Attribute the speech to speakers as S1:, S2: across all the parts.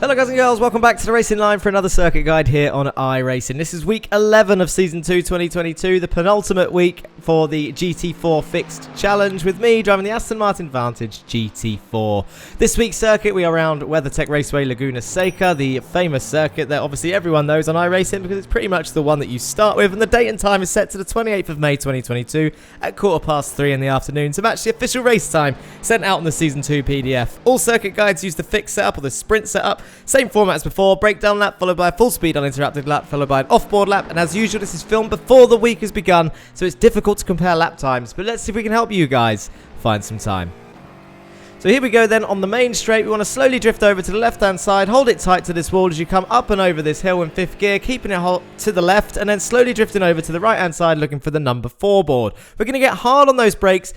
S1: Hello guys and girls, welcome back to the Racing Line for another circuit guide here on iRacing. This is week 11 of Season 2 2022, the penultimate week for the GT4 Fixed Challenge with me driving the Aston Martin Vantage GT4. This week's circuit we are around WeatherTech Raceway Laguna Seca, the famous circuit that obviously everyone knows on iRacing because it's pretty much the one that you start with, and the date and time is set to the 28th of May 2022 at 3:15 in the afternoon to match the official race time sent out in the Season 2 PDF. All circuit guides use the fixed setup or the sprint setup. Same format as before, breakdown lap followed by a full speed uninterrupted lap followed by an off-board lap, and as usual this is filmed before the week has begun, so it's difficult to compare lap times, but let's see if we can help you guys find some time. So here we go then on the main straight. We want to slowly drift over to the left hand side, hold it tight to this wall as you come up and over this hill in 5th gear, keeping it to the left and then slowly drifting over to the right hand side looking for the number 4 board. We're going to get hard on those brakes,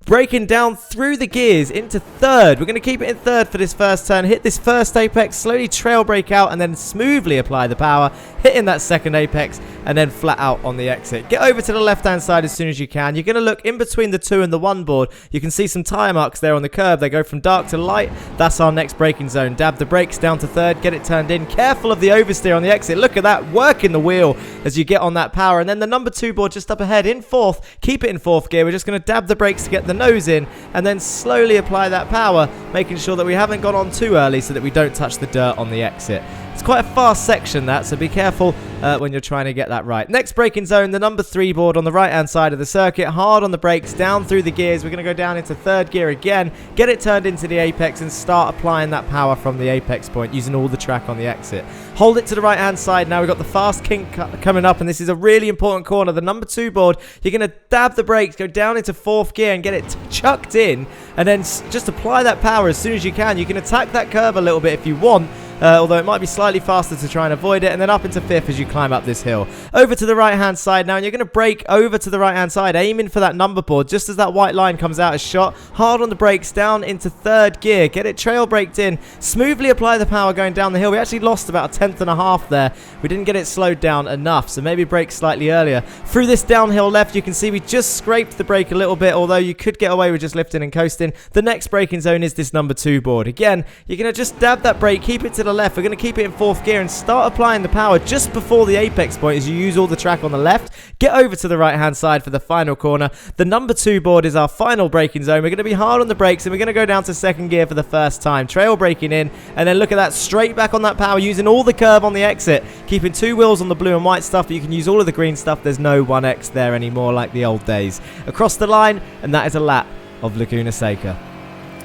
S1: braking down through the gears into 3rd. We're going to keep it in 3rd for this first turn, hit this first apex, slowly trail brake out and then smoothly apply the power, hitting that 2nd apex and then flat out on the exit. Get over to the left hand side as soon as you can. You're going to look in between the 2 and the 1 board. You can see some tyre marks there on the curb. They go from dark to light. That's our next braking zone. Dab the brakes down to 3rd, get it turned in. Careful of the oversteer on the exit. Look at that, working the wheel as you get on that power. And then the number 2 board just up ahead in 4th. Keep it in 4th gear. We're just going to dab the brakes to get the nose in and then slowly apply that power, making sure that we haven't gone on too early so that we don't touch the dirt on the exit. It's quite a fast section that, so be careful when you're trying to get that right. Next braking zone, the number 3 board on the right hand side of the circuit, hard on the brakes, down through the gears. We're going to go down into 3rd gear again, get it turned into the apex and start applying that power from the apex point using all the track on the exit. Hold it to the right hand side. Now we've got the fast kink coming up and this is a really important corner. The number 2 board, you're going to dab the brakes, go down into 4th gear and get it chucked in and then just apply that power as soon as you can. You can attack that curve a little bit if you want, although it might be slightly faster to try and avoid it, and then up into 5th as you climb up this hill. Over to the right hand side now, and you're going to brake over to the right hand side, aiming for that number board just as that white line comes out as shot. Hard on the brakes, down into 3rd gear, get it trail braked in, smoothly apply the power going down the hill. We actually lost about 1/10.5 there. We didn't get it slowed down enough, so maybe brake slightly earlier. Through this downhill left, you can see we just scraped the brake a little bit, although you could get away with just lifting and coasting. The next braking zone is this number 2 board. Again, you're going to just dab that brake, keep it to the left. We're going to keep it in 4th gear and start applying the power just before the apex point as you use all the track on the left. Get over to the right hand side for the final corner. The number 2 board is our final braking zone. We're going to be hard on the brakes and we're going to go down to 2nd gear for the first time. Trail braking in and then look at that, straight back on that power using all the curve on the exit. Keeping 2 wheels on the blue and white stuff, but you can use all of the green stuff. There's no 1X there anymore like the old days. Across the line, and that is a lap of Laguna Seca.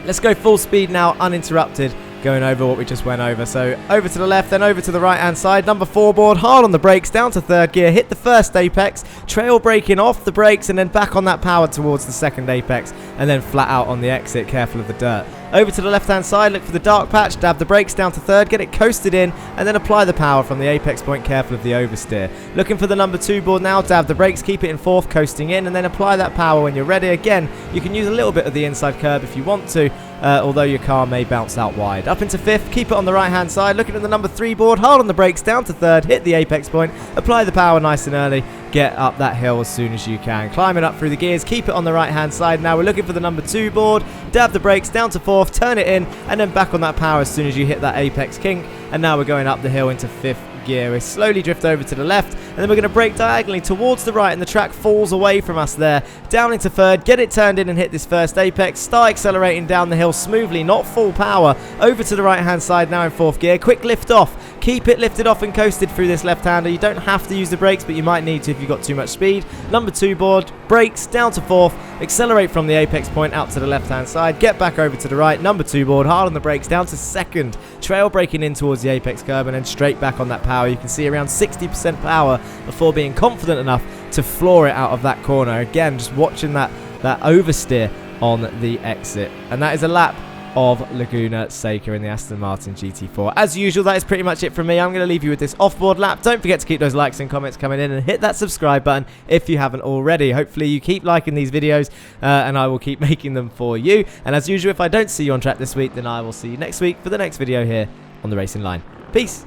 S1: Let's go full speed now, uninterrupted, going over what we just went over. So over to the left, then over to the right hand side. Number 4 board, hard on the brakes, down to 3rd gear, hit the first apex, trail braking off the brakes and then back on that power towards the 2nd apex and then flat out on the exit, careful of the dirt. Over to the left hand side, look for the dark patch, dab the brakes down to 3rd, get it coasted in and then apply the power from the apex point, careful of the oversteer. Looking for the number 2 board now, dab the brakes, keep it in 4th, coasting in and then apply that power when you're ready. Again, you can use a little bit of the inside curb if you want to, although your car may bounce out wide. Up into 5th, keep it on the right hand side, looking at the number 3 board, hard on the brakes, down to 3rd, hit the apex point, apply the power nice and early, get up that hill as soon as you can. Climbing up through the gears, keep it on the right hand side. Now we're looking for the number 2 board, dab the brakes down to 4th, turn it in and then back on that power as soon as you hit that apex kink, and now we're going up the hill into 5th gear. We slowly drift over to the left and then we're going to brake diagonally towards the right and the track falls away from us there. Down into 3rd, get it turned in and hit this first apex, start accelerating down the hill smoothly, not full power. Over to the right hand side now in 4th gear, quick lift off, keep it lifted off and coasted through this left hander. You don't have to use the brakes but you might need to if you've got too much speed. Number 2 board, brakes down to 4th, accelerate from the apex point out to the left hand side, get back over to the right. Number 2 board, hard on the brakes, down to 2nd, trail braking in towards the apex curb and then straight back on that power. You can see around 60% power before being confident enough to floor it out of that corner. Again, just watching that oversteer on the exit. And that is a lap of Laguna Seca in the Aston Martin GT4. As usual, that is pretty much it from me. I'm going to leave you with this off-board lap. Don't forget to keep those likes and comments coming in and hit that subscribe button if you haven't already. Hopefully you keep liking these videos and I will keep making them for you. And as usual, if I don't see you on track this week, then I will see you next week for the next video here on the Racing Line. Peace.